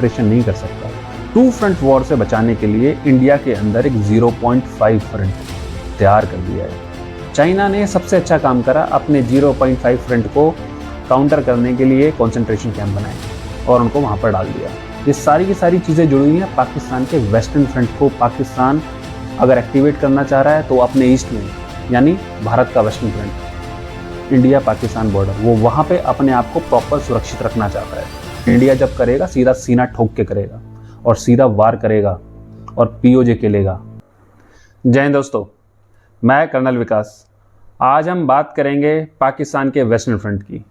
Concentration नहीं कर सकता। टू फ्रंट वॉर से बचाने के लिए इंडिया के अंदर एक 0.5 फ्रंट तैयार कर दिया है। चाइना ने सबसे अच्छा काम करा, अपने 0.5 फ्रंट को काउंटर करने के लिए कंसंट्रेशन कैंप बनाए और उनको वहाँ पर डाल दिया। ये सारी की सारी चीज़ें जुड़ी हुई हैं पाकिस्तान के वेस्टर्न फ्रंट को। पाकिस्तान अगर एक्टिवेट करना चाह रहा है तो अपने ईस्ट में, यानी भारत का western front, India Pakistan border, वो वहाँ पे अपने आप को प्रॉपर सुरक्षित रखना चाहता है। इंडिया जब करेगा सीधा सीना ठोक के करेगा और सीधा वार करेगा और पीओजे के लेगा। जय हिंद दोस्तों, मैं कर्नल विकास। आज हम बात करेंगे पाकिस्तान के वेस्टर्न फ्रंट की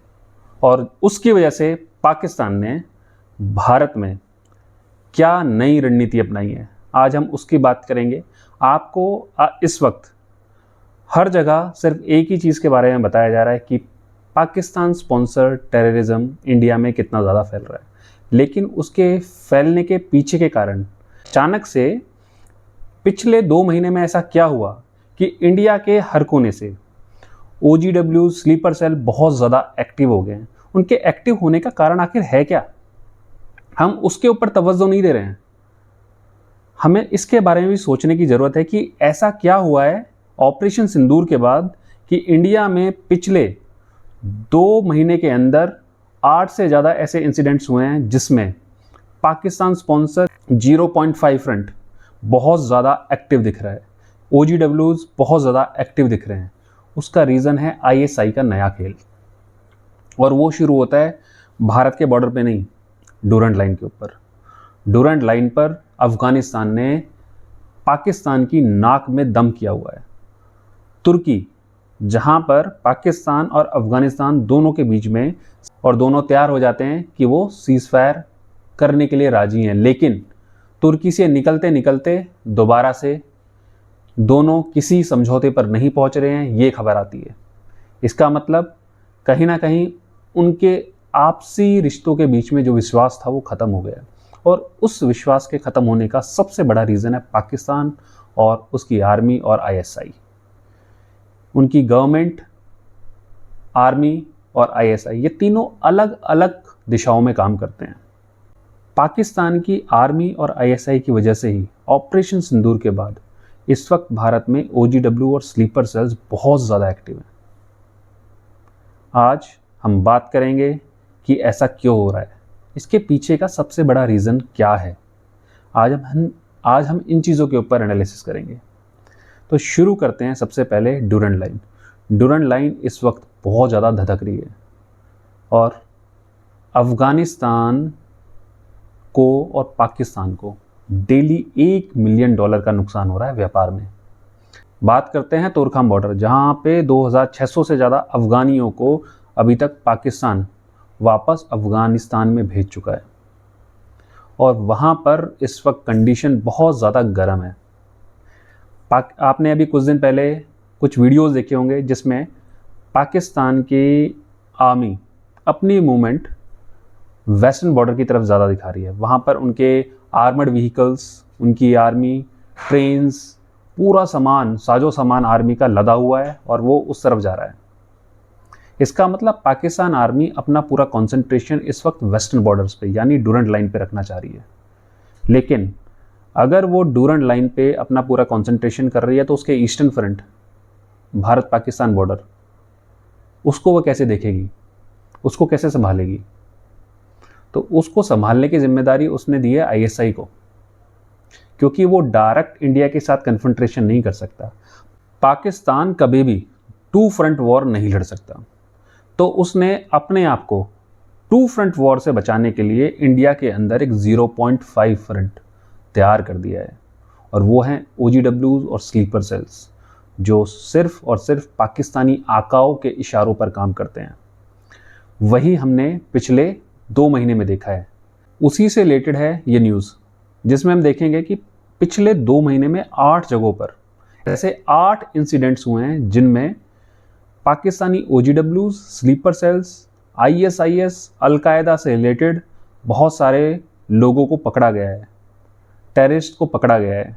और उसकी वजह से पाकिस्तान ने भारत में क्या नई रणनीति अपनाई है, आज हम उसकी बात करेंगे। आपको इस वक्त हर जगह सिर्फ एक ही चीज़ के बारे में बताया जा रहा है कि पाकिस्तान स्पॉन्सर टेररिज्म इंडिया में कितना ज़्यादा फैल रहा है, लेकिन उसके फैलने के पीछे के कारण अचानक से पिछले 2 महीने में ऐसा क्या हुआ कि इंडिया के हर कोने से OGW स्लीपर सेल बहुत ज़्यादा एक्टिव हो गए हैं। उनके एक्टिव होने का कारण आखिर है क्या, हम उसके ऊपर तवज्जो नहीं दे रहे हैं। हमें इसके बारे में भी सोचने की ज़रूरत है कि ऐसा क्या हुआ है ऑपरेशन सिंदूर के बाद कि इंडिया में पिछले 2 महीने के अंदर 8 से ज़्यादा ऐसे इंसिडेंट्स हुए हैं जिसमें पाकिस्तान स्पॉन्सर 0.5 फ्रंट बहुत ज़्यादा एक्टिव दिख रहा है, OGWs बहुत ज़्यादा एक्टिव दिख रहे हैं। उसका रीज़न है ISI का नया खेल, और वो शुरू होता है भारत के बॉर्डर पे नहीं, डूरंड लाइन के ऊपर। डूरंड लाइन पर अफ़गानिस्तान ने पाकिस्तान की नाक में दम किया हुआ है। तुर्की, जहां पर पाकिस्तान और अफ़गानिस्तान दोनों के बीच में, और दोनों तैयार हो जाते हैं कि वो सीज़ फायर करने के लिए राजी हैं, लेकिन तुर्की से निकलते निकलते दोबारा से दोनों किसी समझौते पर नहीं पहुंच रहे हैं, ये खबर आती है। इसका मतलब कहीं ना कहीं उनके आपसी रिश्तों के बीच में जो विश्वास था वो ख़त्म हो गया, और उस विश्वास के ख़त्म होने का सबसे बड़ा रीज़न है पाकिस्तान और उसकी आर्मी और ISI। उनकी गवर्नमेंट, आर्मी और ISI, ये तीनों अलग अलग दिशाओं में काम करते हैं। पाकिस्तान की आर्मी और ISI की वजह से ही ऑपरेशन सिंदूर के बाद इस वक्त भारत में OGW और स्लीपर सेल्स बहुत ज़्यादा एक्टिव हैं। आज हम बात करेंगे कि ऐसा क्यों हो रहा है, इसके पीछे का सबसे बड़ा रीज़न क्या है। आज हम इन चीज़ों के ऊपर एनालिसिस करेंगे। तो शुरू करते हैं सबसे पहले डूरंड लाइन। डूरंड लाइन इस वक्त बहुत ज़्यादा धधक रही है और अफ़गानिस्तान को और पाकिस्तान को डेली $1 मिलियन का नुकसान हो रहा है व्यापार में। बात करते हैं तोरखाम बॉर्डर, जहां पे 2600 से ज़्यादा अफ़गानियों को अभी तक पाकिस्तान वापस अफ़गानिस्तान में भेज चुका है, और वहां पर इस वक्त कंडीशन बहुत ज़्यादा गर्म है। आपने अभी कुछ दिन पहले कुछ वीडियोस देखे होंगे जिसमें पाकिस्तान की आर्मी अपनी मूवमेंट वेस्टर्न बॉर्डर की तरफ ज़्यादा दिखा रही है। वहाँ पर उनके आर्मर्ड व्हीकल्स, उनकी आर्मी ट्रेन्स, पूरा सामान, साजो सामान आर्मी का लदा हुआ है और वो उस तरफ जा रहा है। इसका मतलब पाकिस्तान आर्मी अपना पूरा कंसंट्रेशन इस वक्त वेस्टर्न बॉर्डर्स पे, यानी डूरंड लाइन पे रखना चाह रही है। लेकिन अगर वो डूरंड लाइन पे अपना पूरा कंसंट्रेशन कर रही है तो उसके eastern front, Bharat Pakistan border, उसको वो कैसे देखेगी, उसको कैसे संभालेगी? तो उसको संभालने की जिम्मेदारी उसने दी है ISI को, क्योंकि वो डायरेक्ट इंडिया के साथ कन्फ्रंट्रेशन नहीं कर सकता। पाकिस्तान कभी भी 2 फ्रंट वॉर नहीं लड़ सकता, तो उसने अपने आप को 2 फ्रंट वॉर से बचाने के लिए इंडिया के अंदर एक 0.5 फ्रंट तैयार कर दिया है, और वो हैं OGWs और स्लीपर सेल्स, जो सिर्फ और सिर्फ पाकिस्तानी आकाओं के इशारों पर काम करते हैं। वही हमने पिछले 2 महीने में देखा है। उसी से रिलेटेड है ये न्यूज़, जिसमें हम देखेंगे कि पिछले 2 महीने में 8 जगहों पर ऐसे 8 इंसिडेंट्स हुए हैं जिनमें Pakistani OGWs, sleeper cells, ISIS, al Qaeda से रिलेटेड बहुत सारे लोगों को पकड़ा गया है, टेररिस्ट को पकड़ा गया है।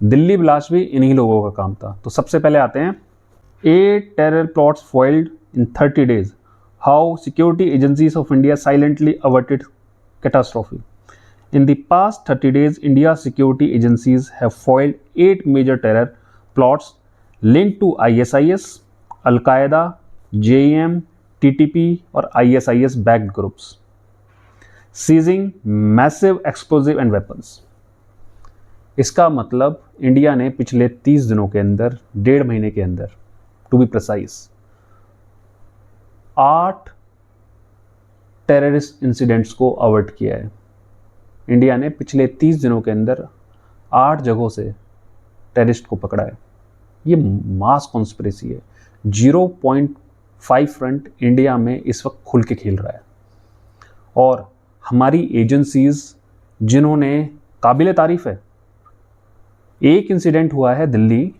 दिल्ली ब्लास्ट भी इन्हीं लोगों का काम था। तो सबसे पहले आते हैं 8 terror plots foiled in 30 days, how security agencies of India silently averted catastrophe। In the past 30 days, India's security agencies have foiled 8 major terror plots linked to ISIS, Al-Qaeda, JEM, TTP और ISIS backed groups, seizing massive explosive and weapons. इसका मतलब India ने पिछले 30 दिनों के अंदर, 1.5 महीने के अंदर, to be precise, 8 terrorist incidents को अवर्ट किया है। इंडिया ने पिछले 30 दिनों के अंदर 8 जगहों से टेररिस्ट को पकड़ा है। ये मास कॉन्स्पिरेसी है। 0.5 फ्रंट इंडिया में इस वक्त खुल के खेल रहा है और हमारी एजेंसीज जिन्होंने, काबिल तारीफ है, एक इंसिडेंट हुआ है दिल्ली,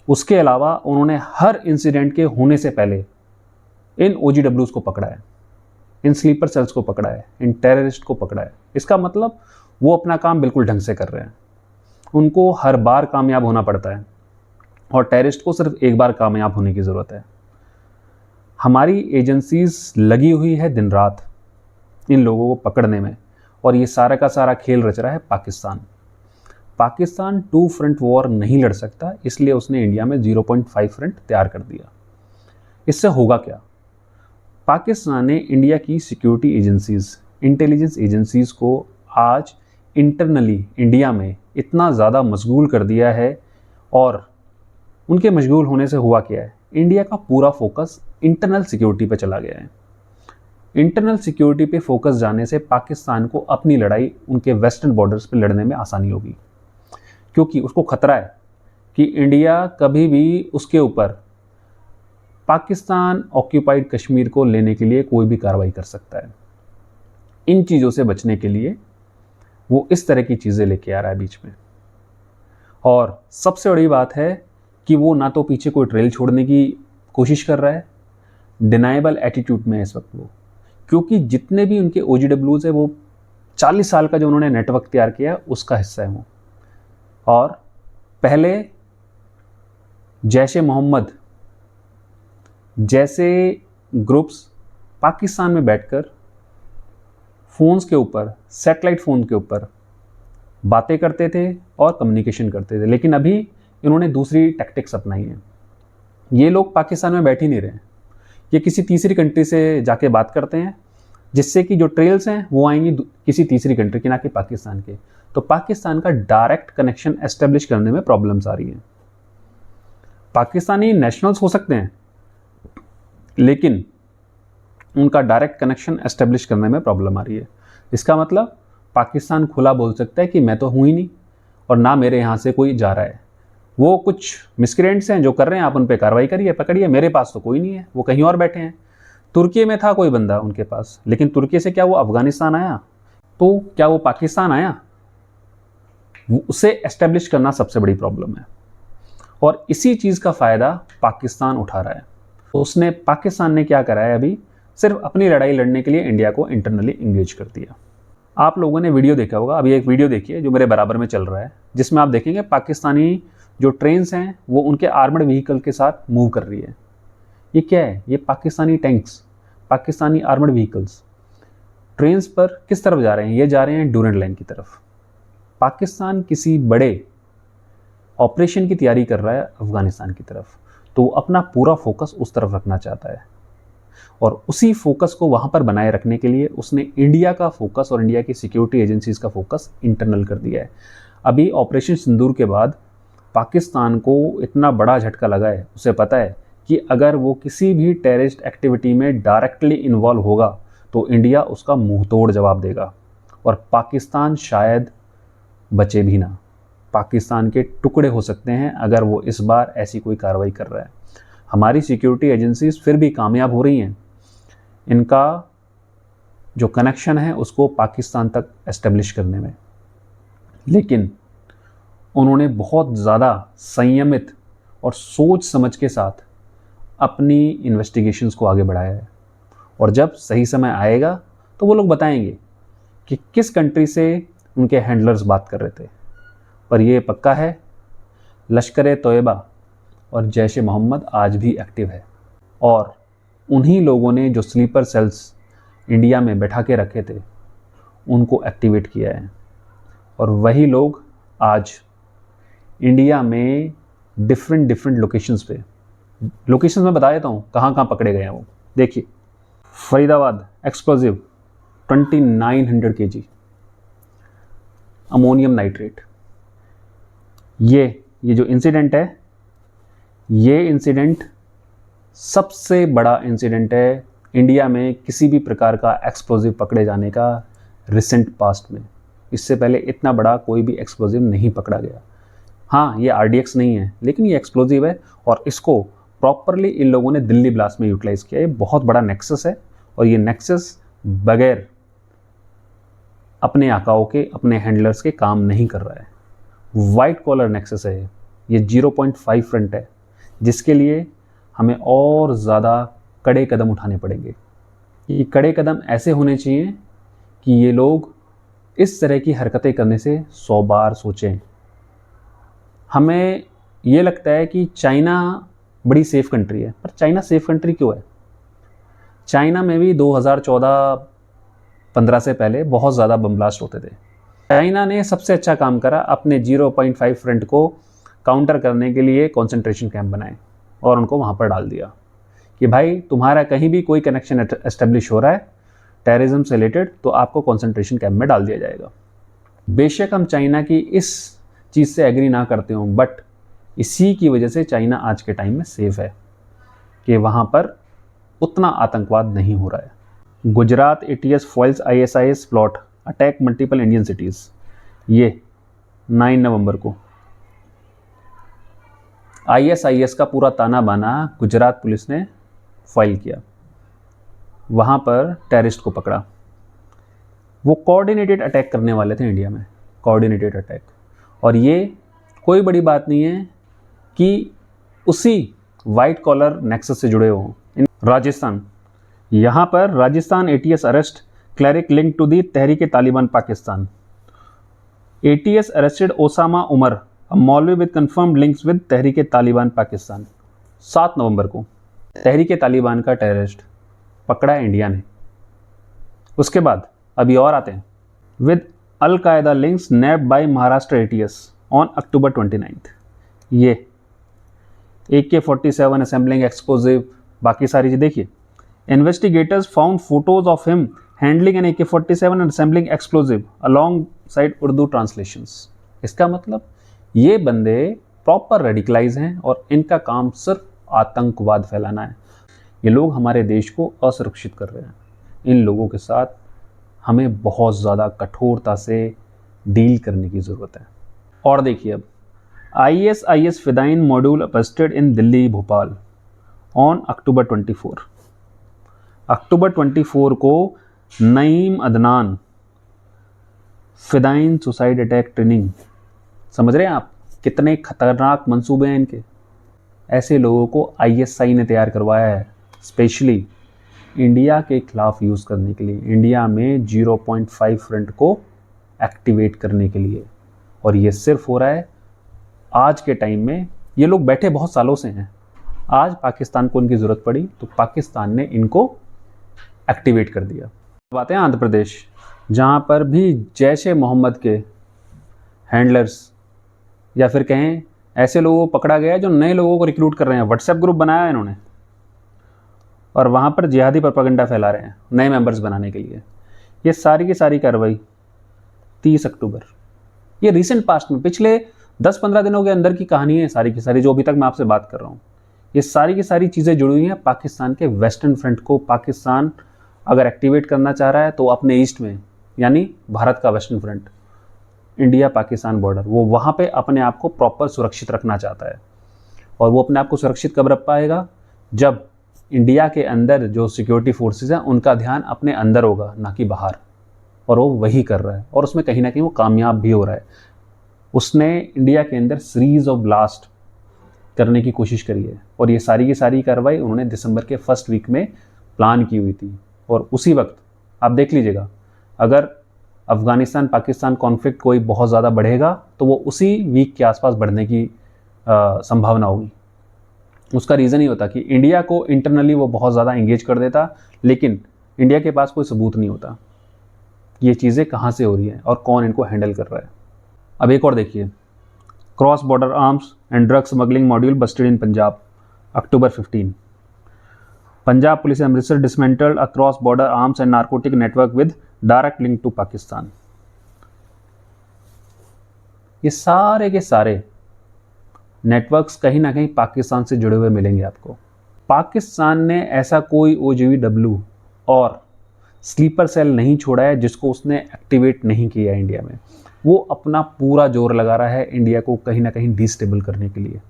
उसके अलावा उन्होंने हर इंसिडेंट के होने से पहले इन OGWs को पकड़ा है, इन स्लीपर सेल्स को पकड़ा है, इन टेररिस्ट को पकड़ा है। इसका मतलब वो अपना काम बिल्कुल ढंग से कर रहे हैं। उनको हर बार कामयाब होना पड़ता है और टेररिस्ट को सिर्फ एक बार कामयाब होने की ज़रूरत है। हमारी एजेंसीज लगी हुई है दिन रात इन लोगों को पकड़ने में और ये सारा का सारा खेल रच रहा है पाकिस्तान। पाकिस्तान 2 फ्रंट वॉर नहीं लड़ सकता, इसलिए उसने इंडिया में 0.5 फ्रंट तैयार कर दिया। इससे होगा क्या? पाकिस्तान ने इंडिया की सिक्योरिटी एजेंसीज, इंटेलिजेंस एजेंसीज को आज इंटरनली इंडिया में इतना ज़्यादा मशगूल कर दिया है और उनके मशगूल होने से हुआ क्या है, इंडिया का पूरा फोकस इंटरनल सिक्योरिटी पे चला गया है। इंटरनल सिक्योरिटी पे फोकस जाने से पाकिस्तान को अपनी लड़ाई उनके वेस्टर्न बॉर्डर्स पे लड़ने में आसानी होगी, क्योंकि उसको खतरा है कि इंडिया कभी भी उसके ऊपर पाकिस्तान ऑक्यूपाइड कश्मीर को लेने के लिए कोई भी कार्रवाई कर सकता है। इन चीज़ों से बचने के लिए वो इस तरह की चीज़ें लेके आ रहा है बीच में। और सबसे बड़ी बात है कि वो ना तो पीछे कोई ट्रेल छोड़ने की कोशिश कर रहा है, डिनाइबल एटीट्यूड में है इस वक्त वो, क्योंकि जितने भी उनके OGWs है वो 40 साल का जो उन्होंने नेटवर्क तैयार किया है उसका हिस्सा है वो। और पहले जैश ए मोहम्मद जैसे ग्रुप्स पाकिस्तान में बैठकर फ़ोन्स के ऊपर, सैटेलाइट फ़ोन के ऊपर बातें करते थे और कम्युनिकेशन करते थे, लेकिन अभी इन्होंने दूसरी टैक्टिक्स अपनाई हैं। ये लोग पाकिस्तान में बैठ ही नहीं रहे, ये किसी तीसरी कंट्री से जाके बात करते हैं, जिससे कि जो ट्रेल्स हैं वो आएंगी किसी तीसरी कंट्री की, ना कि पाकिस्तान के। तो पाकिस्तान का डायरेक्ट कनेक्शन एस्टेब्लिश करने में प्रॉब्लम्स आ रही हैं। पाकिस्तानी नेशनल्स हो सकते हैं, लेकिन उनका डायरेक्ट कनेक्शन एस्टेब्लिश करने में प्रॉब्लम आ रही है। इसका मतलब पाकिस्तान खुला बोल सकता है कि मैं तो हूँ ही नहीं और ना मेरे यहाँ से कोई जा रहा है। वो कुछ मिसक्रिएंट्स हैं जो कर रहे हैं, आप उन पर कार्रवाई करिए, पकड़िए, मेरे पास तो कोई नहीं है, वो कहीं और बैठे हैं। तुर्की में था कोई बंदा उनके पास, लेकिन तुर्की से क्या वो अफगानिस्तान आया? तो क्या वो पाकिस्तान आया? उसे एस्टेब्लिश करना सबसे बड़ी प्रॉब्लम है और इसी चीज़ का फ़ायदा पाकिस्तान उठा रहा है। तो पाकिस्तान ने क्या करा है, अभी सिर्फ अपनी लड़ाई लड़ने के लिए इंडिया को इंटरनली इंगेज कर दिया। आप लोगों ने वीडियो देखा होगा, अभी एक वीडियो देखिए जो मेरे बराबर में चल रहा है, जिसमें आप देखेंगे पाकिस्तानी जो ट्रेन्स हैं वो उनके आर्मड व्हीकल के साथ मूव कर रही है। ये क्या है? ये Pakistani tanks, Pakistani armoured vehicles trains पर किस तरफ जा रहे हैं? ये जा रहे हैं ड्यूरेंट लाइन की तरफ। पाकिस्तान किसी बड़े ऑपरेशन की तैयारी कर रहा है अफगानिस्तान की तरफ, तो अपना पूरा फोकस उस तरफ रखना चाहता है और उसी फोकस को वहाँ पर बनाए रखने के लिए उसने इंडिया का फोकस और इंडिया की सिक्योरिटी एजेंसीज का फोकस इंटरनल कर दिया है। अभी ऑपरेशन सिंदूर के बाद पाकिस्तान को इतना बड़ा झटका लगा है, उसे पता है कि अगर वो किसी भी टेररिस्ट एक्टिविटी में डायरेक्टली इन्वॉल्व होगा तो इंडिया उसका मुंह तोड़ जवाब देगा और पाकिस्तान शायद बचे भी ना। पाकिस्तान के टुकड़े हो सकते हैं अगर वो इस बार ऐसी कोई कार्रवाई कर रहा है। हमारी सिक्योरिटी एजेंसीज फिर भी कामयाब हो रही हैं, इनका जो कनेक्शन है उसको पाकिस्तान तक एस्टेब्लिश करने में, लेकिन उन्होंने बहुत ज़्यादा संयमित और सोच समझ के साथ अपनी इन्वेस्टिगेशंस को आगे बढ़ाया है और जब सही समय आएगा तो वो लोग बताएंगे कि किस कंट्री से उनके हैंडलर्स बात कर रहे थे। पर ये पक्का है, लश्कर-ए-तोयबा और जैश-ए-मोहम्मद आज भी एक्टिव है और उन्हीं लोगों ने जो स्लीपर सेल्स इंडिया में बैठा के रखे थे उनको एक्टिवेट किया है। और वही लोग आज इंडिया में डिफरेंट लोकेशंस पे, लोकेशंस मैं बता देता हूँ कहाँ कहाँ पकड़े गए हैं वो। देखिए, Faridabad explosive 2900 kg ammonium nitrate. ये जो इंसिडेंट है, ये इंसिडेंट सबसे बड़ा इंसिडेंट है इंडिया में किसी भी प्रकार का एक्सप्लोजिव पकड़े जाने का रिसेंट पास्ट में। इससे पहले इतना बड़ा कोई भी एक्सप्लोजिव नहीं पकड़ा गया। हाँ, ये RDX नहीं है, लेकिन ये एक्सप्लोजिव है और इसको प्रॉपरली इन लोगों ने दिल्ली ब्लास्ट में यूटिलाइज किया। ये बहुत बड़ा नेक्सस है और ये नेक्सस बगैर अपने आकाओं के, अपने हैंडलर्स के काम नहीं कर रहा है। वाइट कॉलर नेक्सस है ये 0.5 फ्रंट है, जिसके लिए हमें और ज़्यादा कड़े कदम उठाने पड़ेंगे। ये कड़े कदम ऐसे होने चाहिए कि ये लोग इस तरह की हरकतें करने से 100 बार सोचें। हमें ये लगता है कि चाइना बड़ी सेफ कंट्री है, पर चाइना सेफ कंट्री क्यों है? चाइना में भी 2014-15 से पहले बहुत ज़्यादा बम ब्लास्ट होते थे। चाइना ने सबसे अच्छा काम करा, अपने 0.5 फ्रंट को काउंटर करने के लिए कंसंट्रेशन कैंप बनाए और उनको वहाँ पर डाल दिया कि भाई तुम्हारा कहीं भी कोई कनेक्शन एस्टेब्लिश हो रहा है टेररिज्म से रिलेटेड, तो आपको कंसंट्रेशन कैंप में डाल दिया जाएगा। बेशक हम चाइना की इस चीज़ से एग्री ना करते हों, बट इसी की वजह से चाइना आज के टाइम में सेफ है कि वहाँ पर उतना आतंकवाद नहीं हो रहा है। Gujarat ATS foils ISIS plot attack multiple Indian cities, ये 9 नवंबर को ISIS का पूरा ताना बाना गुजरात पुलिस ने फाइल किया। वहाँ पर टेररिस्ट को पकड़ा। वो कोऑर्डिनेटेड अटैक करने वाले थे इंडिया में, कोऑर्डिनेटेड अटैक। और ये कोई बड़ी बात नहीं है कि उसी वाइट कॉलर नेक्सस से जुड़े हों। राजस्थान, यहाँ पर Rajasthan ATS arrest cleric link to the Tehreek Taliban Pakistan. ATS arrested Osama Umar, a maulvi with confirmed links with Tehreek Taliban Pakistan. 7 नवंबर को तहरीक तालिबान का टेररिस्ट पकड़ा है इंडिया ने। उसके बाद अभी और आते हैं, with Al Qaeda links nabbed by Maharashtra ATS on October 29। ये AK-47 असेंबलिंग एक्सप्लोजिव, बाकी सारी चीज़ देखिए। Investigators found photos of him handling an AK-47 and assembling explosive alongside Urdu translations. इसका मतलब ये बंदे प्रॉपर रेडिकलाइज हैं और इनका काम सिर्फ आतंकवाद फैलाना है। ये लोग हमारे देश को असुरक्षित कर रहे हैं। इन लोगों के साथ हमें बहुत ज़्यादा कठोरता से डील करने की ज़रूरत है। और देखिए, अब ISIS fidayeen module arrested in Delhi Bhopal on October 24। अक्टूबर 24 को Naeem Adnan fidayeen suicide attack training. समझ रहे हैं आप कितने खतरनाक मंसूबे हैं इनके? ऐसे लोगों को ISI ने तैयार करवाया है स्पेशली इंडिया के खिलाफ यूज़ करने के लिए, इंडिया में 0.5 फ्रंट को एक्टिवेट करने के लिए। और ये सिर्फ हो रहा है आज के टाइम में। ये लोग बैठे बहुत सालों से हैं, आज पाकिस्तान को इनकी ज़रूरत पड़ी तो पाकिस्तान ने इनको एक्टिवेट कर दिया। अब आते हैं आंध्र प्रदेश, जहाँ पर भी जैश ए मोहम्मद के हैंडलर्स या फिर कहें ऐसे लोगों को पकड़ा गया जो नए लोगों को रिक्रूट कर रहे हैं। व्हाट्सएप ग्रुप बनाया है इन्होंने और वहाँ पर जिहादी प्रोपेगेंडा फैला रहे हैं नए मेंबर्स बनाने के लिए। ये सारी की सारी कार्रवाई 30 अक्टूबर, ये रिसेंट पास्ट में पिछले 10-15 दिनों के अंदर की कहानी है सारी की सारी, जो अभी तक मैं आपसे बात कर रहा हूँ। ये सारी की सारी चीज़ें जुड़ी हुई हैं पाकिस्तान के वेस्टर्न फ्रंट को। पाकिस्तान अगर एक्टिवेट करना चाह रहा है तो अपने ईस्ट में, यानी भारत का western front, India Pakistan border, वो वहाँ पे अपने आप को प्रॉपर सुरक्षित रखना चाहता है। और वो अपने आप को सुरक्षित कब रख पाएगा? जब इंडिया के अंदर जो सिक्योरिटी फोर्सेस हैं उनका ध्यान अपने अंदर होगा, ना कि बाहर। और वो वही कर रहा है और उसमें कहीं ना कहीं वो कामयाब भी हो रहा है। उसने इंडिया के अंदर सीरीज ऑफ ब्लास्ट करने की कोशिश करी है और ये सारी की सारी कार्रवाई उन्होंने दिसंबर के फर्स्ट वीक में प्लान की हुई थी। और उसी वक्त आप देख लीजिएगा, अगर अफ़गानिस्तान पाकिस्तान कॉन्फ्लिक्ट कोई बहुत ज़्यादा बढ़ेगा तो वो उसी वीक के आसपास बढ़ने की संभावना होगी। उसका रीज़न ही होता कि इंडिया को इंटरनली वो बहुत ज़्यादा इंगेज कर देता, लेकिन इंडिया के पास कोई सबूत नहीं होता ये चीज़ें कहाँ से हो रही हैं और कौन इनको हैंडल कर रहा है। अब एक और देखिए, cross border arms and drug smuggling module busted in Punjab, October 15। Punjab police Amritsar dismantled a cross border arms and narcotic network with direct link to Pakistan. ये सारे के सारे नेटवर्क्स कहीं ना कहीं पाकिस्तान से जुड़े हुए मिलेंगे आपको। पाकिस्तान ने ऐसा कोई OGVW और स्लीपर सेल नहीं छोड़ा है जिसको उसने एक्टिवेट नहीं किया इंडिया में। वो अपना पूरा जोर लगा रहा है इंडिया को कहीं ना कहीं डिस्टेबल करने के लिए।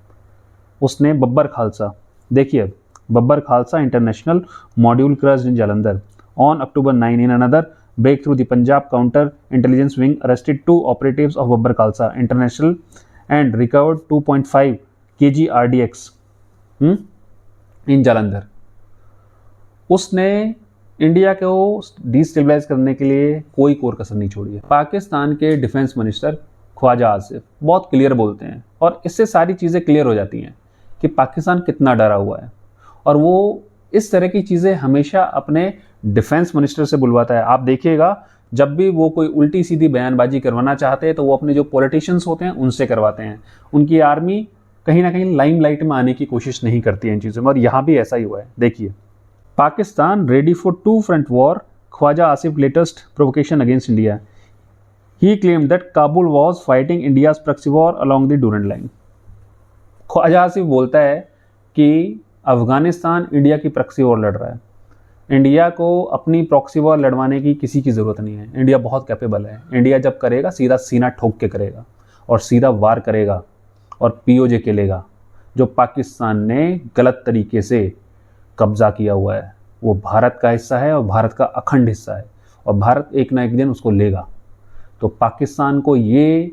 उसने बब्बर खालसा, देखिए Babbar Khalsa international module crush in Jalandhar on October 9 in another break through the Punjab counter intelligence wing arrested 2 operatives of Babbar Khalsa International and recovered 2.5 kg RDX इन जालंधर। उसने इंडिया को डिस्टेबलाइज करने के लिए कोई कोर कसर नहीं छोड़ी है। पाकिस्तान के डिफेंस मिनिस्टर ख्वाजा आसिफ बहुत क्लियर बोलते हैं और इससे सारी चीज़ें क्लियर हो जाती हैं कि पाकिस्तान कितना डरा हुआ है, और वो इस तरह की चीज़ें हमेशा अपने डिफेंस मिनिस्टर से बुलवाता है। आप देखिएगा जब भी वो कोई उल्टी सीधी बयानबाजी करवाना चाहते हैं तो वो अपने जो पॉलिटिशियंस होते हैं उनसे करवाते हैं। उनकी आर्मी कहीं ना कहीं लाइमलाइट में आने की कोशिश नहीं करती है इन चीज़ों में, और यहाँ भी ऐसा ही हुआ है। देखिए, Pakistan ready for 2 front war, Khawaja Asif latest provocation against India. He claimed that Kabul was fighting India's proxy war along the Durand line. Khawaja Asif बोलता है कि अफगानिस्तान इंडिया की प्रॉक्सी वॉर लड़ रहा है। इंडिया को अपनी प्रॉक्सी वॉर लड़वाने की किसी की ज़रूरत नहीं है। इंडिया बहुत कैपेबल है। इंडिया जब करेगा सीधा सीना ठोक के करेगा और सीधा वार करेगा और POJ के लेगा। जो पाकिस्तान ने गलत तरीके से कब्जा किया हुआ है वो भारत का हिस्सा है और भारत का अखंड हिस्सा है, और भारत एक ना एक दिन उसको लेगा। तो पाकिस्तान को ये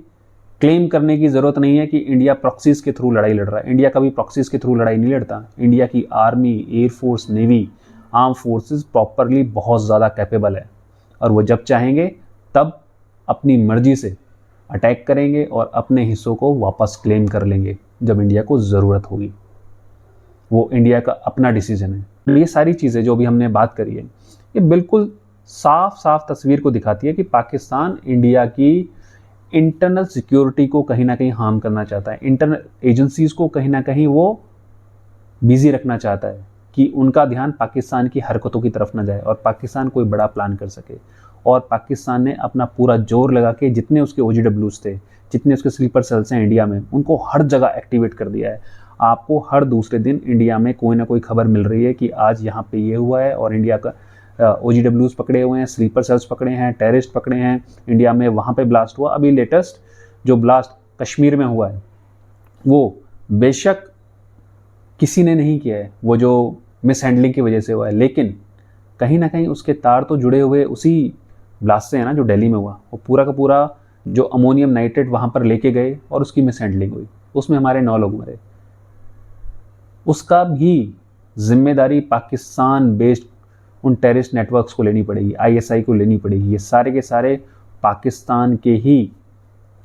क्लेम करने की ज़रूरत नहीं है कि इंडिया प्रॉक्सीज के थ्रू लड़ाई लड़ रहा है। इंडिया कभी प्रॉक्सीज के थ्रू लड़ाई नहीं लड़ता। इंडिया की army, air force, navy, arm forces properly बहुत ज़्यादा कैपेबल है, और वो जब चाहेंगे तब अपनी मर्जी से अटैक करेंगे और अपने हिस्सों को वापस क्लेम कर लेंगे जब इंडिया को ज़रूरत होगी। वो इंडिया का अपना डिसीजन है। ये सारी चीज़ें जो भी हमने बात करी है ये बिल्कुल साफ साफ तस्वीर को दिखाती है कि पाकिस्तान इंडिया की इंटरनल सिक्योरिटी को कहीं ना कहीं हार्म करना चाहता है। इंटरनल एजेंसीज़ को कहीं ना कहीं वो बिजी रखना चाहता है कि उनका ध्यान पाकिस्तान की हरकतों की तरफ न जाए और पाकिस्तान कोई बड़ा प्लान कर सके। और पाकिस्तान ने अपना पूरा जोर लगा के जितने उसके OGWs थे, जितने उसके स्लीपर सेल्स हैं इंडिया में, उनको हर जगह एक्टिवेट कर दिया है। आपको हर दूसरे दिन इंडिया में कोई ना कोई खबर मिल रही है कि आज यहाँ पे ये हुआ है, और इंडिया का OGWs पकड़े हुए हैं, स्लीपर सेल्स पकड़े हैं, टेररिस्ट पकड़े हैं इंडिया में, वहाँ पे ब्लास्ट हुआ। अभी लेटेस्ट जो ब्लास्ट कश्मीर में हुआ है वो बेशक किसी ने नहीं किया है, वो जो मिस हैंडलिंग की वजह से हुआ है, लेकिन कहीं ना कहीं उसके तार तो जुड़े हुए उसी ब्लास्ट से है ना जो दिल्ली में हुआ। वो पूरा का पूरा जो अमोनियम नाइट्रेट वहाँ पर लेके गए और उसकी मिस हैंडलिंग हुई, उसमें हमारे 9 लोग मरे। उसका भी जिम्मेदारी पाकिस्तान बेस्ड उन टेररिस्ट नेटवर्क्स को लेनी पड़ेगी, ISI को लेनी पड़ेगी। ये सारे के सारे पाकिस्तान के ही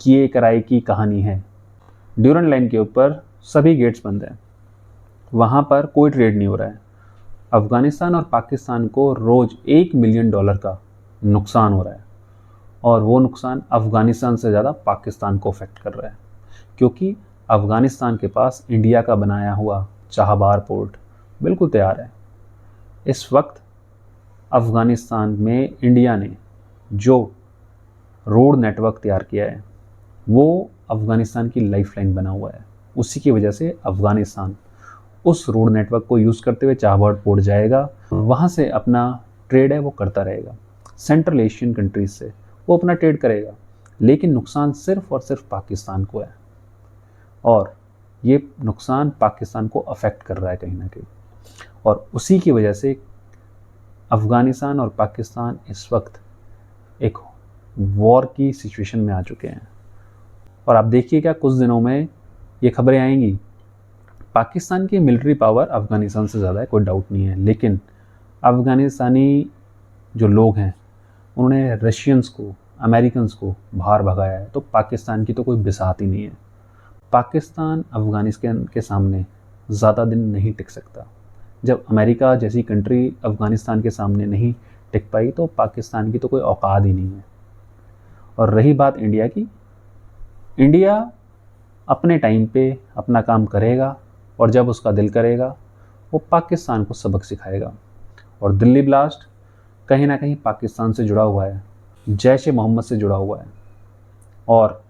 किए कराए की कहानी है। ड्यूरंड लाइन के ऊपर सभी गेट्स बंद हैं, वहाँ पर कोई ट्रेड नहीं हो रहा है। अफ़गानिस्तान और पाकिस्तान को रोज़ $1 मिलियन का नुकसान हो रहा है, और वो नुकसान अफ़गानिस्तान से ज़्यादा पाकिस्तान को अफेक्ट कर रहा है, क्योंकि अफ़गानिस्तान के पास इंडिया का बनाया हुआ चाहबार पोर्ट बिल्कुल तैयार है। इस वक्त अफ़गानिस्तान में इंडिया ने जो रोड नेटवर्क तैयार किया है वो अफ़गानिस्तान की लाइफलाइन बना हुआ है। उसी की वजह से अफ़गानिस्तान उस रोड नेटवर्क को यूज़ करते हुए चाहबार पोर्ट जाएगा, वहाँ से अपना ट्रेड है वो करता रहेगा। सेंट्रल एशियन कंट्रीज से वो अपना ट्रेड करेगा, लेकिन नुकसान सिर्फ और सिर्फ पाकिस्तान को है, और ये नुकसान पाकिस्तान को अफेक्ट कर रहा है कहीं ना कहीं। और उसी की वजह से अफ़गानिस्तान और पाकिस्तान इस वक्त एक वॉर की सिचुएशन में आ चुके हैं। और आप देखिएगा कुछ दिनों में ये खबरें आएंगी। पाकिस्तान की मिलिट्री पावर अफ़गानिस्तान से ज़्यादा है, कोई डाउट नहीं है, लेकिन अफ़गानिस्तानी जो लोग हैं उन्होंने रशियंस को, अमेरिकन्स को बाहर भगाया है, तो पाकिस्तान की तो कोई बिसात ही नहीं है। पाकिस्तान अफ़गानिस्तान के सामने ज़्यादा दिन नहीं टिक सकता। जब अमेरिका जैसी कंट्री अफ़गानिस्तान के सामने नहीं टिक पाई तो पाकिस्तान की तो कोई औकात ही नहीं है। और रही बात इंडिया की, इंडिया अपने टाइम पे अपना काम करेगा और जब उसका दिल करेगा वो पाकिस्तान को सबक सिखाएगा। और दिल्ली ब्लास्ट कहीं ना कहीं पाकिस्तान से जुड़ा हुआ है, जैश ए मोहम्मद से जुड़ा हुआ है, और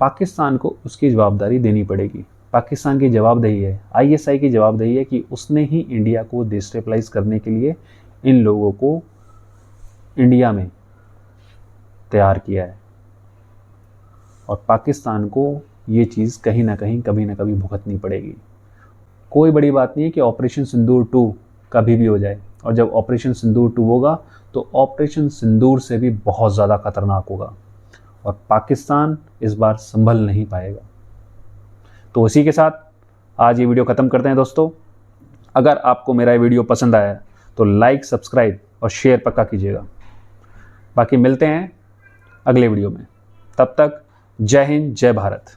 पाकिस्तान को उसकी जवाबदारी देनी पड़ेगी। पाकिस्तान की जवाबदेही है, आईएसआई की जवाबदेही है कि उसने ही इंडिया को डिस्टेबलाइज करने के लिए इन लोगों को इंडिया में तैयार किया है। और पाकिस्तान को ये चीज़ कहीं ना कहीं कभी ना कभी भुगतनी पड़ेगी। कोई बड़ी बात नहीं है कि ऑपरेशन सिंदूर 2 कभी भी हो जाए, और जब ऑपरेशन सिंदूर 2 होगा तो ऑपरेशन सिंदूर से भी बहुत ज़्यादा खतरनाक होगा और पाकिस्तान इस बार संभल नहीं पाएगा। तो इसी के साथ आज ये वीडियो ख़त्म करते हैं दोस्तों। अगर आपको मेरा ये वीडियो पसंद आया तो लाइक, सब्सक्राइब और शेयर पक्का कीजिएगा। बाकी मिलते हैं अगले वीडियो में, तब तक जय हिंद, जय भारत।